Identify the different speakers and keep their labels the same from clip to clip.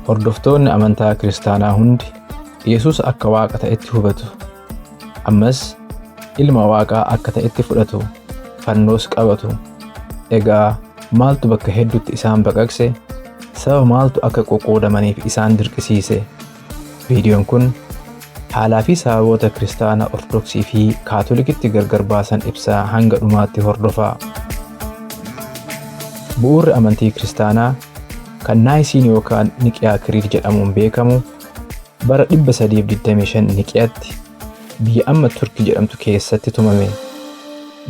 Speaker 1: Hordoftoonni amantaa kiristaanaa hundi Yesuus akka Waaqa ta'etti hubatu. Ammas ilma Waaqaa akka ta'etti fudhatu, fannoos qabatu. Egaa maaltu bakka hedduutti isaan baqaqse? Sababa maaltu akka qoqqoodamaniif isaan dirqisiise? Viidiyoon kun haalaa fi sababoota kiristaana Ortodoksii fi Kaatolikitti gargar baasan ibsaa hanga dhumaatti hordofaa. Bu'uurri amantii kiristaanaa kan Naayisiin yookaan Niqiyaa Kiriil jedhamuun beekamu bara 325 Niqiyaatti biyya amma Turkii jedhamtu keessatti tumame.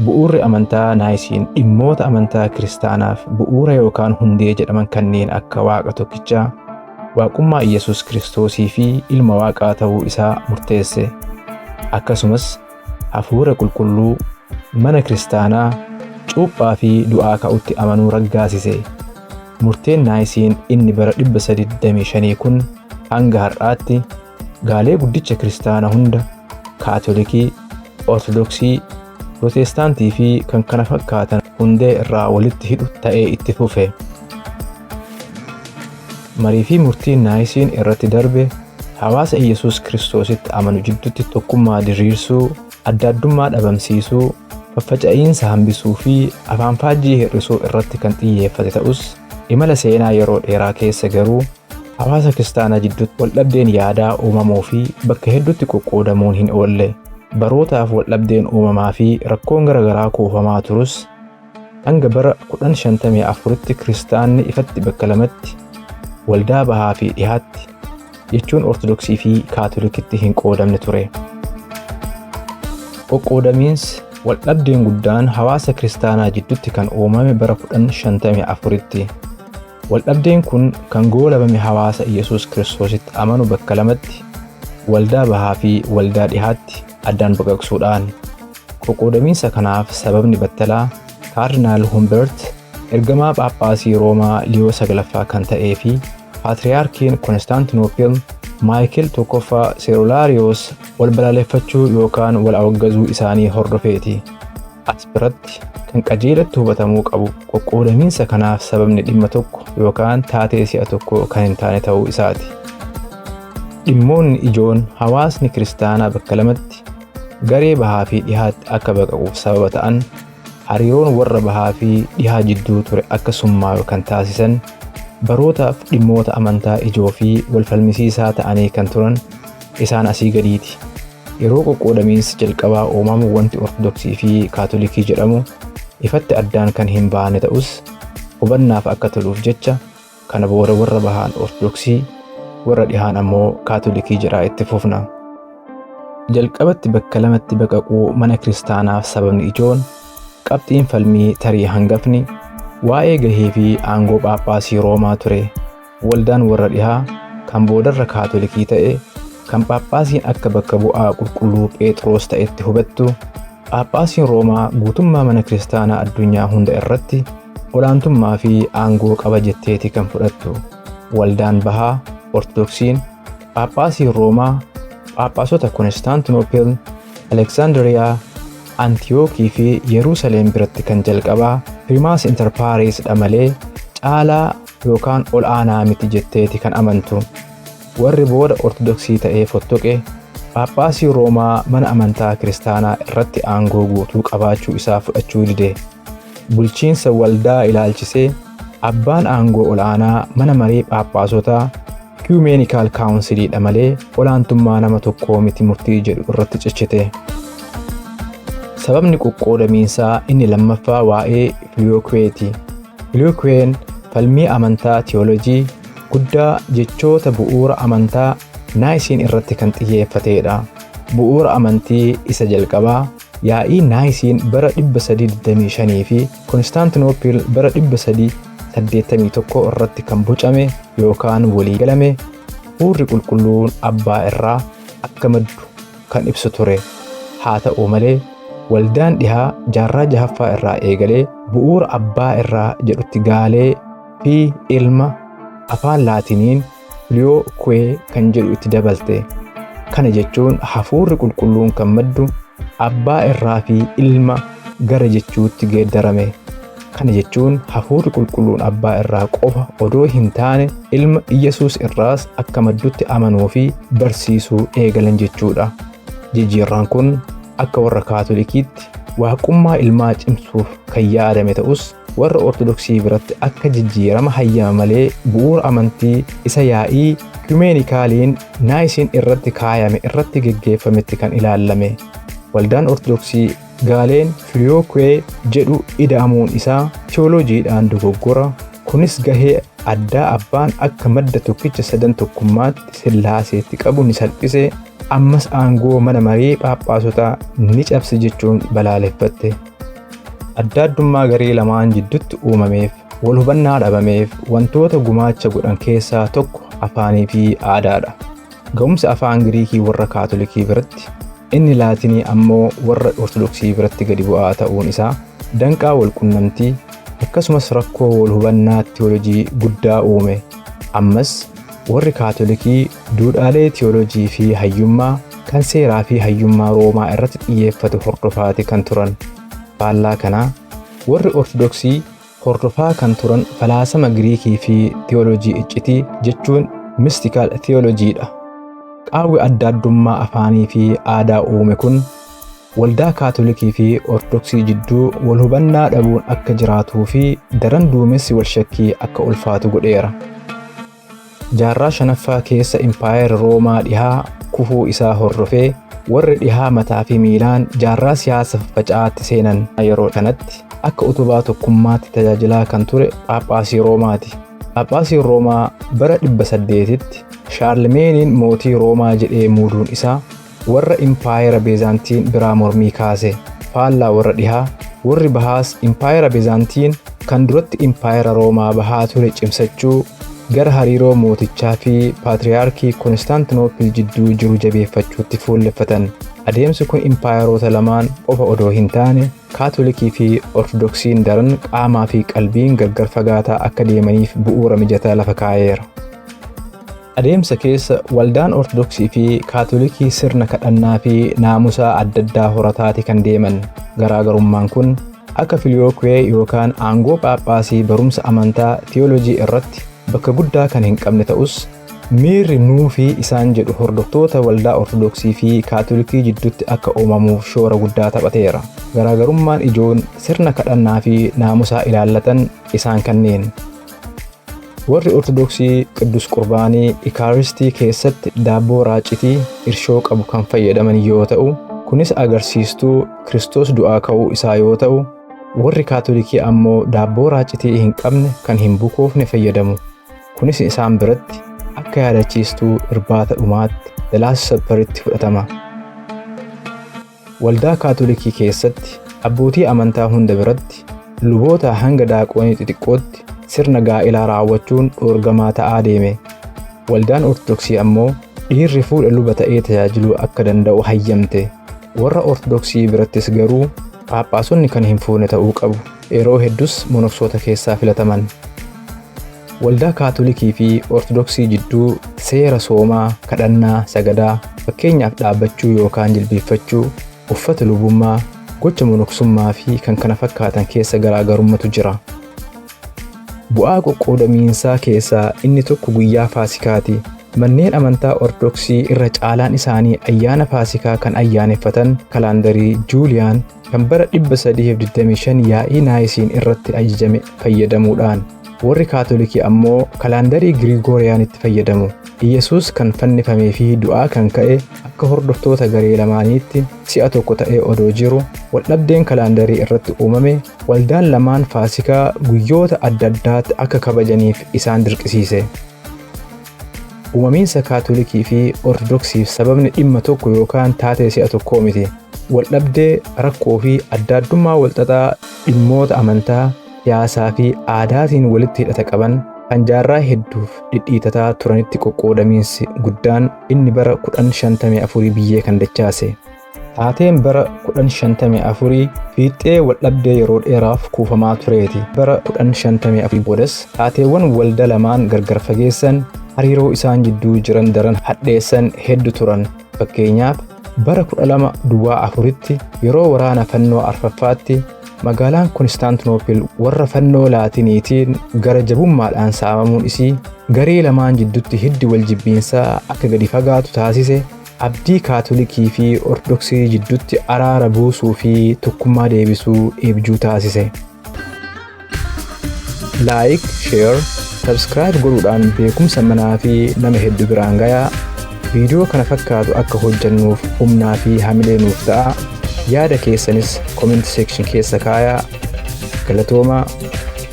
Speaker 1: Bu'uurri amantaa Naayisiin dhimmoota amantaa kiristaanaaf bu'uura yookaan hundee jedhaman kanneen akka Waaqa tokkichaa, waaqummaa Yesuus Kiristoosii fi ilma Waaqaa ta'uu isaa murteesse. Akkasumas hafuura qulqulluu, mana kiristaanaa, cuuphaa fi du'aa ka'utti amanuu raggaasise. Murteen Naayisiin inni bara 325 kun hanga har'aatti gaalee guddicha kiristaana hunda Kaatolikii, Ortodoksii, Protestaantii fi kan kana fakkaatan hundee irraa walitti hidhu ta'ee itti fufe. Marii fi murtiin Naayisiin irratti darbe hawaasa Yesuus Kiristoositti amanu jidduutti tokkummaa diriirsuu, adda addummaa dhabamsiisuu, faffaca'iinsa hambisuu fi afaan faajjii hir'isuu irratti kan xiyyeeffate ta'us, imala seenaa yeroo dheeraa keessa garuu hawaasa kiristaanaa jidduutti waldhabdeen yaadaa uumamuu fi bakka hedduutti qoqqoodamuun hin oolle. Barootaaf waldhabdeen uumamaa fi rakkoon garaagaraa kuufamaa turus hanga bara 1054tti kiristaanni ifatti bakka lamatti waldaa bahaa fi dhihaatti jechuun Ortodoksii fi Kaatolikitti hin qoodamne ture. Qoqqoodamiinsi waldhabdeen guddaan hawaasa kiristaanaa jidduutti kan uumame bara 1054tti. Waldhabdeen kun kan goolabame hawaasa Yesuus Kiristoositti amanu bakka lamatti waldaa bahaa fi waldaa dhihaatti addaan baqaqsuudhaan. Qoqqoodamiinsa kanaaf sababni battalaa Kaardinaal Humbert ergamaa Phaaphaasii Roomaa Liyoo 9ffaa kan ta'ee fi Paatriyaarkiin Konstaantinoopil Maayikil tokkoffaa Seerulaariyoos wal balaaleffachuu yookaan wal awwaggazuu isaanii hordofeeti. As biratti kan qajeelatti hubatamuu qabu qoqqoodamiinsa kanaaf sababni dhimma tokko yookaan taatee si'a tokko kan hin taane ta'uu isaati. Dhimmoonni ijoon hawaasni kiristaanaa bakka lamatti garee bahaa fi dhihaatti akka baqaquuf sababa ta'an hariiroon warra bahaa fi dhihaa jidduu ture akka summaa'u kan taasisan barootaaf dhimmoota amantaa ijoo fi wal falmisiisaa ta'anii kan turan isaan asii gadiiti. Yeroo qoqqoodamiinsi jalqabaa uumamu wanti Ortodoksii fi Kaatolikii jedhamu ifatti addaan kan hin baane ta'us hubannaaf akka toluuf jecha kana booda warra bahaan Ortodoksii, warra dhihaan ammoo Kaatolikii jedhaa itti fufna. Jalqabatti bakka lamatti baqaquu mana kiristaanaaf sababni ijoon qabxiin falmii tarii hangafni waa'ee gahee fi aangoo Phaaphaasii Roomaa ture. Waldaan warra dhihaa kan boodarra Kaatolikii ta'e kan Phaaphaasiin akka bakka bu'aa qulqulluu Phexros ta'etti hubattu, Phaaphaasiin Roomaa guutummaa mana kiristaanaa addunyaa hunda irratti olaantummaa fi aangoo qaba jetteeti kan fudhattu. Waldaan bahaa Ortodoksiin Phaaphaasiin Roomaa Phaaphaasota Konstaantinoopil, Aleksaandiriyaa, Antiyookii fi Yerusaalem biratti kan jalqabaa Primaas Inter Pares dha malee caalaa yookaan ol aanaa miti jetteeti kan amantu. Warri booda Ortodoksii ta'ee fottoqe Phaaphaasiin Roomaa mana amantaa kiristaanaa irratti aangoo guutuu qabaachuu isaa fudhachuu dide. Bulchiinsa waldaa ilaalchisee abbaan aangoo olaanaa mana marii Phaaphaasotaa Ecumenical Council dha malee olaantummaa nama tokkoo miti murtii jedhu irratti cichite. Sababni qoqqoodamiinsaa inni lammaffaa waa'ee Filiyookuweeti. Filiyookuween falmii amantaa teewooloojii guddaa jechoota bu'uura amantaa Naayisiin irratti kan xiyyeeffatedha. Bu'uura amantii isa jalqabaa yaa'ii Naayisiin bara 325 fi Konstaantinoopil bara 381 irratti kan bocame yookaan walii galame hafuurri qulqulluun abbaa irraa akka maddu kan ibsu ture. Haa ta'u malee waldaan dhihaa jaarraa 6ffaa irraa eegalee bu'uura abbaa irraa jedhutti gaalee fi ilma afaan laatiniin Filiyookuwee kan jedhu itti dabalte. Kana jechuun hafuurri qulqulluun kan maddu abbaa irraa fi ilma gara jechuutti geeddarame. Kana jechuun hafuurri qulqulluun abbaa irraa qofa odoo hin taane ilma Yesuus irraas akka maddutti amanuu fi barsiisuu eegalan jechuudha. Jijjiirraan kun akka warra Kaatolikiitti waaqummaa ilmaa cimsuuf kan yaadame ta'us warra Ortodoksii biratti akka jijjiirama hayyama malee bu'uura amantii isa yaa'ii Ekumenikaaliin Naayisiin irratti kaayame irratti geggeeffametti kan ilaalame. Waldaan Ortodoksii Gaaleen Filiyookwee jedhu ida'amuun isaa teolojiidhaan dogoggora. Kunis gahee addaa abbaan akka madda tokkicha sadan tokkummaatti Sillaaseetti qabu ni salphise. Ammas aangoo mana maree Phaaphaasotaa ni cabse jechuun balaaleffatte. Adda addummaa garee lamaan jidduutti uumameef wal hubannaa dhabameef wantoota gumaacha godhan keessaa tokko afaanii fi aadaadha. Ga'umsa afaan Giriikii warra Kaatolikii biratti, inni Laatinii ammoo warra Ortodoksii biratti gadi bu'aa ta'uun isaa danqaa wal qunnamtii akkasumas rakkoo wal hubannaa teolojii guddaa uume. Ammas warri Kaatolikii duudhaalee teolojii fi hayyummaa kan seeraa fi hayyummaa Roomaa irratti xiyyeeffatu hordofaati kan turan. Faallaa kanaa warri Ortodoksii hordofaa kan turan falaasama Giriikii fi teolojii iccitii jechuun miistikaal teolojiidha. Qaawwi adda addummaa afaanii fi aadaa uume kun waldaa Kaatolikii fi Ortodoksii jidduu wal hubannaa dhabuun akka jiraatuu fi daran duumessi wal shakkii akka ulfaatu godheera. Jaarraa shanaffaa keessa Impaayera Roomaa dhihaa kufuu isaa hordofee warri dhihaa mataa fi miilaan jaarraa siyaasa faca'aatti seenan. Yeroo kanatti akka utubaa tokkummaatti tajaajilaa kan ture Phaaphaasii Roomaati. Phaaphaasiin Roomaa bara 800tti Shaarlmeeniin mootii Roomaa jedhee muuduun isaa warra Impaayera Beezaantiin biraa mormii kaase. Faallaa warra dhihaa warri bahaas Impaayera Beezaantiin kan duratti Impaayera Roomaa bahaa ture cimsachuu gara hariiroo mootichaa fi Paatriyaarkii Konstaantinoopil jidduu jiru jabeeffachuutti fuulleffatan. Adeemsi kun impaayeroota lamaan qofa odoo hin taane Kaatolikii fi Ortodoksiin daran qaamaa fi qalbiin gargar fagaataa akka deemaniif bu'uura mijataa lafa kaa'eera. Adeemsa keessa waldaan Ortodoksii fi Kaatolikii sirna kadhannaa fi naamusaa adda addaa horataati kan deeman. Garaagarummaan kun akka Filiyookwee yookaan aangoo Phaaphaasii barumsa amantaa teolojii irratti bakka guddaa kan hin qabne ta'us miirri nuu fi isaan jedhu hordoftoota waldaa Ortodoksii fi Kaatolikii jidduutti akka uumamuuf shoora guddaa taphateera. Garaagarummaan ijoon sirna kadhannaa fi naamusaa ilaallatan isaan kanneen. Warri Ortodoksii Qidduus Qurbaanii Ikaaristii keessatti daabboo raacitii irshoo qabu kan fayyadaman yoo ta'u, kunis agarsiistuu Kiristoos du'aa ka'uu isaa yoo ta'u, warri Kaatolikii ammoo daabboo raacitii hin qabne kan hin bukoofne fayyadamu. Kunis isaan biratti akka yaadachiistuu irbaata dhumaatti The Last Supperitti fudhatama. Waldaa Kaatolikii keessatti abbootii amantaa hunda biratti luboota hanga daaqoonii xixiqqootti sirna gaa'ilaa raawwachuun dhoorgamaa ta'aa deeme. Waldaan Ortodoksii ammoo dhiirri fuudha luba ta'ee tajaajiluu akka danda'u hayyamte. Warra Ortodoksii birattis garuu Phaaphaasonni kan hin fuune ta'uu qabu. Yeroo hedduus monoksoota keessaa filataman. Waldaa Kaatolikii fi Ortodoksii jidduu seera soomaa, kadhannaa, sagadaa, fakkeenyaaf dhaabbachuu yookaan jilbeeffachuu, uffata lubummaa, gocha monoksummaa fi kan kana fakkaatan keessa garaagarummaatu jira. Bu'aa qoqqoodamiinsaa keessaa inni tokko guyyaa Faasikaati. Manneen amantaa Ortodoksii irra caalaan isaanii ayyaana Faasikaa kan ayyaaneffatan kalaandarii Juuliyaan kan bara 325 yaa'ii Naayisiin irratti ajajame fayyadamuudhaan. Warri Kaatolikii ammoo kalaandarii Girigooriyaanitti fayyadamu. Yesuus kan fannifamee fi du'aa kan ka'e akka hordoftoota garee lamaaniitti si'a tokko ta'ee odoo jiru waldhabdeen kalaandarii irratti uumame. Waldaan lamaan Faasikaa guyyoota adda addaatti akka kabajaniif isaan dirqisiise. Uumamiinsa Kaatolikii fi Ortodoksiif sababni dhimma tokko yookaan taatee si'a tokkoo miti. Waldhabdee, rakkoo fi adda addummaa walxaxaa dhimmoota amantaa, siyaasaa fi aadaatiin walitti hidhata qaban kan jaarraa hedduuf dhidhiitataa turanitti qoqqoodamiinsi guddaan inni bara 1054 biyyee kan dachaase. Taateen bara 1054 fiixee waldhabdee yeroo dheeraaf kuufamaa tureeti. Bara 1054 boodas taateewwan waldaa lamaan gargar fageessan hariiroo isaan jidduu jiran daran hadheessan hedduu turan. Fakkeenyaaf bara 1224tti yeroo waraana fannoo arfaffaatti Magaalaan Konstaantinoopil warra fannoo Laatiniitiin gara jabummaadhaan saamamuun isii garee lamaan jidduutti hiddi wal jibbiinsaa akka gadi fagaatu taasise abdii Kaatolikii fi Ortodoksii jidduutti araara buusuu fi tokkummaa deebisuu eebjuu taasise. Like, share, subscribe godhuudhaan beekumsa manaa fi nama hedduu biraan gayaa. Viidiyoo kana fakkaatu akka hojjannuuf humnaa fi hamilee nuuf ta'a. Yaada keessanis comment section keessa kaayaa. Galatoomaa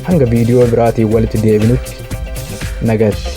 Speaker 1: hanga viidiyoo biraatiin walitti deebinutti nagaatti.